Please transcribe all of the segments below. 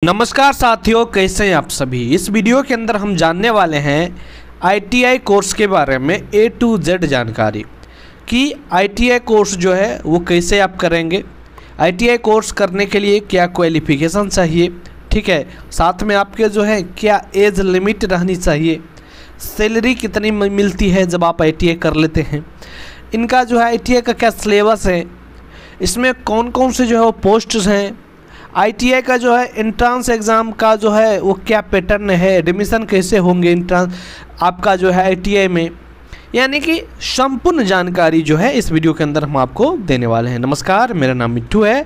नमस्कार साथियों, कैसे हैं आप सभी। इस वीडियो के अंदर हम जानने वाले हैं आईटीआई कोर्स के बारे में ए टू जेड जानकारी कि आईटीआई कोर्स जो है वो कैसे आप करेंगे, आईटीआई कोर्स करने के लिए क्या क्वालिफिकेशन चाहिए, ठीक है। साथ में आपके जो है क्या एज लिमिट रहनी चाहिए, सैलरी कितनी मिलती है जब आप आईटीआई कर लेते हैं, इनका जो है आईटीआई का क्या सिलेबस है, इसमें कौन कौन से जो है वो पोस्ट्स हैं, आईटीआई का जो है एंट्रेंस एग्ज़ाम का जो है वो क्या पैटर्न है, एडमिशन कैसे होंगे एंट्रेंस आपका जो है आईटीआई में, यानी कि संपूर्ण जानकारी जो है इस वीडियो के अंदर हम आपको देने वाले हैं। नमस्कार, मेरा नाम मिट्ठू है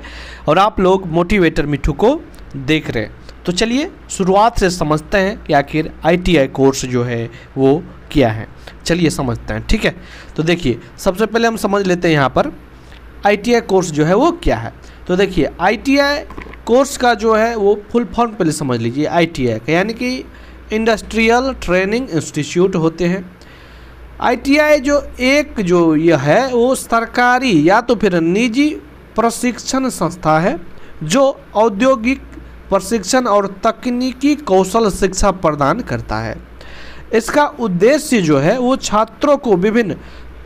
और आप लोग मोटिवेटर मिट्ठू को देख रहे हैं। तो चलिए शुरुआत से समझते हैं कि आखिर आईटीआई कोर्स जो है वो क्या है। चलिए समझते हैं, ठीक है। तो देखिए, सबसे पहले हम समझ लेते हैं यहाँ पर आईटीआई कोर्स जो है वो क्या है। तो देखिए, आईटीआई कोर्स का जो है वो फुल फॉर्म पहले समझ लीजिए आईटीआई का, यानी कि इंडस्ट्रियल ट्रेनिंग इंस्टीट्यूट होते हैं। आईटीआई जो यह है वो सरकारी या तो फिर निजी प्रशिक्षण संस्था है जो औद्योगिक प्रशिक्षण और तकनीकी कौशल शिक्षा प्रदान करता है। इसका उद्देश्य जो है वो छात्रों को विभिन्न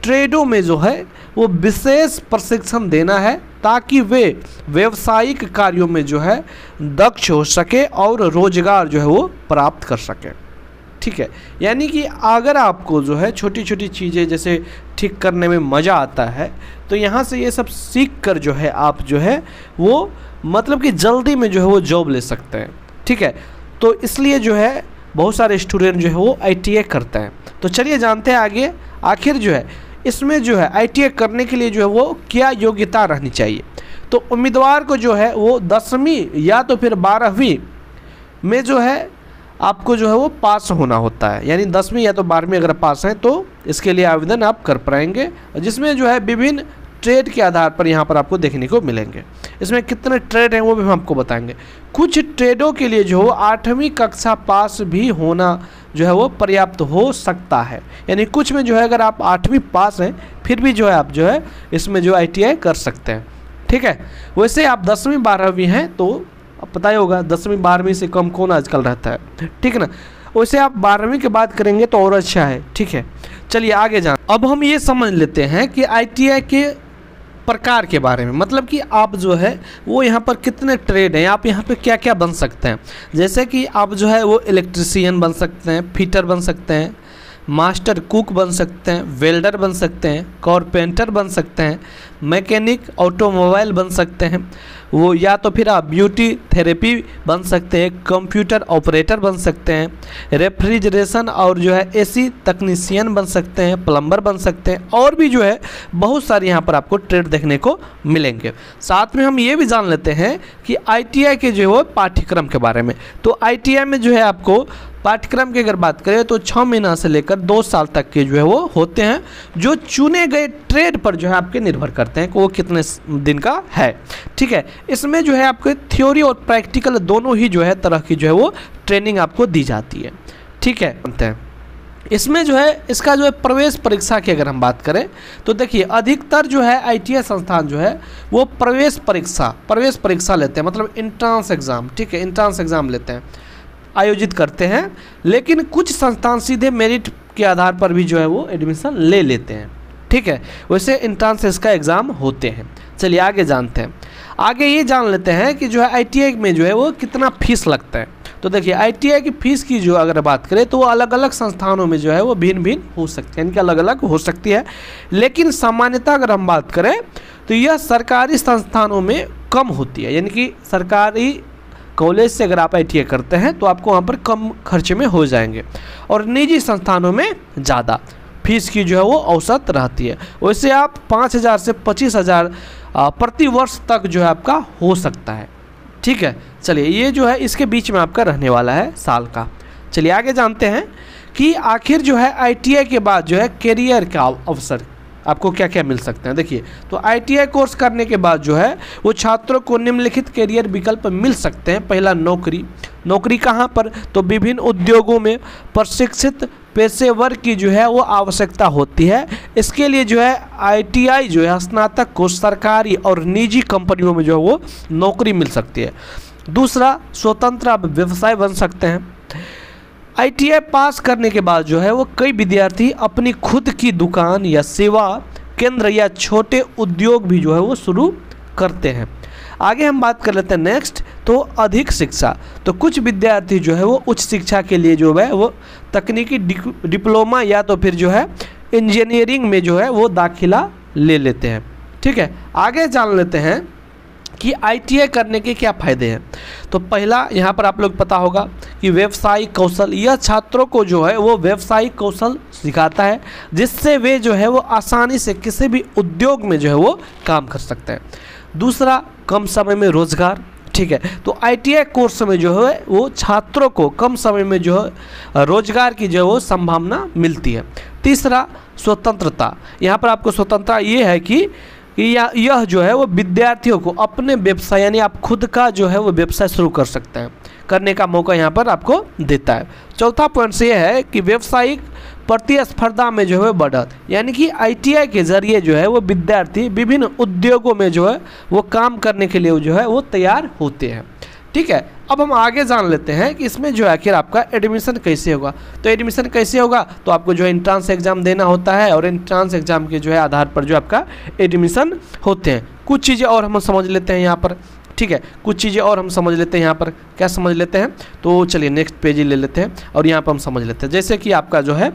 ट्रेडों में जो है वो विशेष प्रशिक्षण देना है ताकि वे व्यावसायिक कार्यों में जो है दक्ष हो सके और रोजगार जो है वो प्राप्त कर सके, ठीक है। यानी कि अगर आपको जो है छोटी छोटी चीज़ें जैसे ठीक करने में मज़ा आता है तो यहाँ से ये सब सीख कर जो है आप जो है वो मतलब कि जल्दी में जो है वो जॉब ले सकते हैं, ठीक है। तो इसलिए जो है बहुत सारे स्टूडेंट जो है वो आईटीआई करते हैं। तो चलिए जानते हैं आगे आखिर जो है इसमें जो है आईटीआई करने के लिए जो है वो क्या योग्यता रहनी चाहिए। तो उम्मीदवार को जो है वो 10वीं या तो फिर 12वीं में जो है आपको जो है वो पास होना होता है, यानी 10वीं या तो 12वीं अगर पास हैं तो इसके लिए आवेदन आप कर पाएंगे, जिसमें जो है विभिन्न ट्रेड के आधार पर यहाँ पर आपको देखने को मिलेंगे। इसमें कितने ट्रेड हैं वो भी हम आपको बताएंगे। कुछ ट्रेडों के लिए जो 8वीं कक्षा पास भी होना जो है वो पर्याप्त हो सकता है, यानी कुछ में जो है अगर आप 8वीं पास हैं फिर भी जो है आप जो है इसमें जो आईटीआई कर सकते हैं, ठीक है। वैसे आप 10वीं 12वीं हैं तो अब पता ही होगा 10वीं 12वीं से कम कौन आजकल रहता है, ठीक है ना। वैसे आप 12वीं के बाद करेंगे तो और अच्छा है, ठीक है। चलिए आगे जान। अब हम ये समझ लेते हैं कि आईटीआई के प्रकार के बारे में, मतलब कि आप जो है वो यहाँ पर कितने ट्रेड हैं, आप यहाँ पे क्या क्या बन सकते हैं। जैसे कि आप जो है वो इलेक्ट्रीशियन बन सकते हैं, फिटर बन सकते हैं, मास्टर कुक बन सकते हैं, वेल्डर बन सकते हैं, कारपेंटर बन सकते हैं, मैकेनिक ऑटोमोबाइल बन सकते हैं, वो या तो फिर आप ब्यूटी थेरेपी बन सकते हैं, कंप्यूटर ऑपरेटर बन सकते हैं, रेफ्रिजरेशन और जो है एसी तकनीशियन बन सकते हैं, प्लम्बर बन सकते हैं, और भी जो है बहुत सारे यहाँ पर आपको ट्रेड देखने को मिलेंगे। साथ में हम ये भी जान लेते हैं कि आईटीआई के जो है पाठ्यक्रम के बारे में। तो आईटीआई में जो है आपको पाठ्यक्रम की अगर बात करें तो 6 महीना से लेकर 2 साल तक के जो है वो होते हैं, जो चुने गए ट्रेड पर जो है आपके निर्भर करते हैं कि वो कितने दिन का है, ठीक है। इसमें जो है आपके थ्योरी और प्रैक्टिकल दोनों ही जो है तरह की जो है वो ट्रेनिंग आपको दी जाती है, ठीक है। इसमें जो है इसका जो है प्रवेश परीक्षा की अगर हम बात करें तो देखिए अधिकतर जो है आईटीआई संस्थान जो है वो प्रवेश परीक्षा लेते हैं, मतलब एंट्रेंस एग्ज़ाम, ठीक है, एंट्रेंस एग्ज़ाम लेते हैं, आयोजित करते हैं। लेकिन कुछ संस्थान सीधे मेरिट के आधार पर भी जो है वो एडमिशन ले लेते हैं, ठीक है। वैसे एंट्रेंस इसका एग्ज़ाम होते हैं। चलिए आगे जानते हैं। आगे ये जान लेते हैं कि जो है आईटीआई में जो है वो कितना फीस लगता है। तो देखिए आईटीआई की फ़ीस की जो अगर बात करें तो वो अलग अलग संस्थानों में जो है वो भिन्न भिन्न हो सकती है, इनकी अलग अलग हो सकती है। लेकिन सामान्यतः अगर हम बात करें तो यह सरकारी संस्थानों में कम होती है, यानी कि सरकारी कॉलेज से अगर आप आईटीआई करते हैं तो आपको वहाँ पर कम खर्चे में हो जाएंगे, और निजी संस्थानों में ज़्यादा फीस की जो है वो औसत रहती है। वैसे आप 5,000 से 25,000 प्रति वर्ष तक जो है आपका हो सकता है, ठीक है। चलिए ये जो है इसके बीच में आपका रहने वाला है साल का। चलिए आगे जानते हैं कि आखिर जो है आईटीआई के बाद जो है करियर का अवसर आपको क्या क्या मिल सकते हैं। देखिए, तो आईटीआई कोर्स करने के बाद जो है वो छात्रों को निम्नलिखित करियर विकल्प मिल सकते हैं। पहला, नौकरी कहाँ पर, तो विभिन्न उद्योगों में प्रशिक्षित पेशेवर की जो है वो आवश्यकता होती है। इसके लिए जो है आईटीआई जो है स्नातक को सरकारी और निजी कंपनियों में जो है वो नौकरी मिल सकती है। दूसरा, स्वतंत्र आप व्यवसाय बन सकते हैं। ITI पास करने के बाद जो है वो कई विद्यार्थी अपनी खुद की दुकान या सेवा केंद्र या छोटे उद्योग भी जो है वो शुरू करते हैं। आगे हम बात कर लेते हैं नेक्स्ट, तो अधिक शिक्षा। तो कुछ विद्यार्थी जो है वो उच्च शिक्षा के लिए जो है वो तकनीकी डिप्लोमा या तो फिर जो है इंजीनियरिंग में जो है वो दाखिला ले लेते हैं। ठीक है, आगे जान लेते हैं कि ITI करने के क्या फ़ायदे हैं। तो पहला, यहाँ पर आप लोग पता होगा कि व्यवसायिक कौशल, यह छात्रों को जो है वो व्यवसायिक कौशल सिखाता है जिससे वे जो है वो आसानी से किसी भी उद्योग में जो है वो काम कर सकते हैं। दूसरा, कम समय में रोजगार। ठीक है, तो ITI कोर्स में जो है वो छात्रों को कम समय में जो है रोजगार की जो है वो संभावना मिलती है। तीसरा, स्वतंत्रता। यहाँ पर आपको स्वतंत्रता ये है कि यह जो है वो विद्यार्थियों को अपने व्यवसाय यानी आप खुद का जो है वो व्यवसाय शुरू कर सकते हैं, करने का मौका यहाँ पर आपको देता है। चौथा पॉइंट ये है कि व्यवसायिक प्रतिस्पर्धा में जो है बढ़त, यानी कि ITI के जरिए जो है वो विद्यार्थी विभिन्न उद्योगों में जो है वो काम करने के लिए जो है वो तैयार होते हैं। ठीक है, अब हम आगे जान लेते हैं कि इसमें जो है आखिर आपका एडमिशन कैसे होगा। तो एडमिशन कैसे होगा, तो आपको जो है एंट्रांस एग्जाम देना होता है और एंट्रांस एग्जाम के जो है आधार पर जो आपका एडमिशन होते हैं। कुछ चीज़ें और हम समझ लेते हैं यहाँ पर। ठीक है, कुछ चीज़ें और हम समझ लेते हैं यहाँ पर। क्या समझ लेते हैं, तो चलिए नेक्स्ट पेज ही ले लेते हैं और यहाँ पर हम समझ लेते हैं। जैसे कि आपका जो है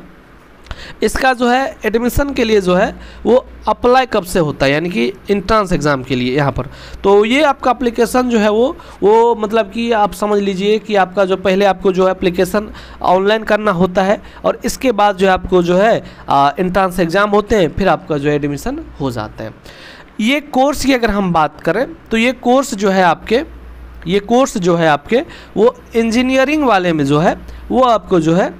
इसका जो है एडमिशन के लिए जो है वो अप्लाई कब से होता है, यानी कि एंट्रांस एग्ज़ाम के लिए यहाँ पर। तो ये आपका एप्लीकेशन जो है वो मतलब कि आप समझ लीजिए कि आपका जो पहले आपको जो है एप्लीकेशन ऑनलाइन करना होता है और इसके बाद जो है आपको जो है एंट्रांस एग्ज़ाम होते हैं, फिर आपका जो है एडमिशन हो जाता है। ये कोर्स की अगर हम बात करें तो ये कोर्स जो है आपके वो इंजीनियरिंग वाले में जो है वो आपको जो है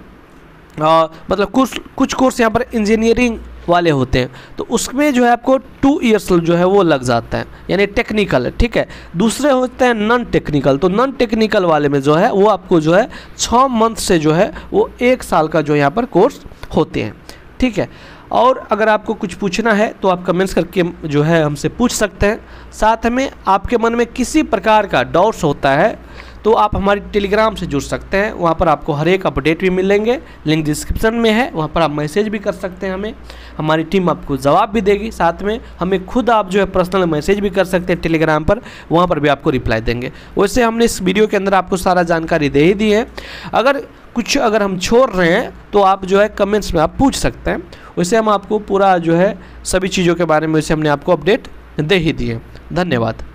मतलब कुछ कोर्स यहाँ पर इंजीनियरिंग वाले होते हैं, तो उसमें जो है आपको 2 ईयर्स जो है वो लग जाता है, यानी टेक्निकल। ठीक है, दूसरे होते हैं नॉन टेक्निकल। तो नॉन टेक्निकल वाले में जो है वो आपको जो है 6 मंथ से जो है वो 1 साल का जो यहाँ पर कोर्स होते हैं। ठीक है, और अगर आपको कुछ पूछना है तो आप कमेंट्स करके जो है हमसे पूछ सकते हैं। साथ में आपके मन में किसी प्रकार का डाउट्स होता है तो आप हमारी टेलीग्राम से जुड़ सकते हैं, वहाँ पर आपको हर एक अपडेट भी मिलेंगे, लिंक डिस्क्रिप्शन में है, वहाँ पर आप मैसेज भी कर सकते हैं हमें, हमारी टीम आपको जवाब भी देगी। साथ में हमें खुद आप जो है पर्सनल मैसेज भी कर सकते हैं टेलीग्राम पर, वहाँ पर भी आपको रिप्लाई देंगे। वैसे हमने इस वीडियो के अंदर आपको सारा जानकारी दे ही दी है, अगर हम छोड़ रहे हैं तो आप जो है कमेंट्स में आप पूछ सकते हैं। वैसे हम आपको पूरा जो है सभी चीज़ों के बारे में वैसे हमने आपको अपडेट दे ही दिए। धन्यवाद।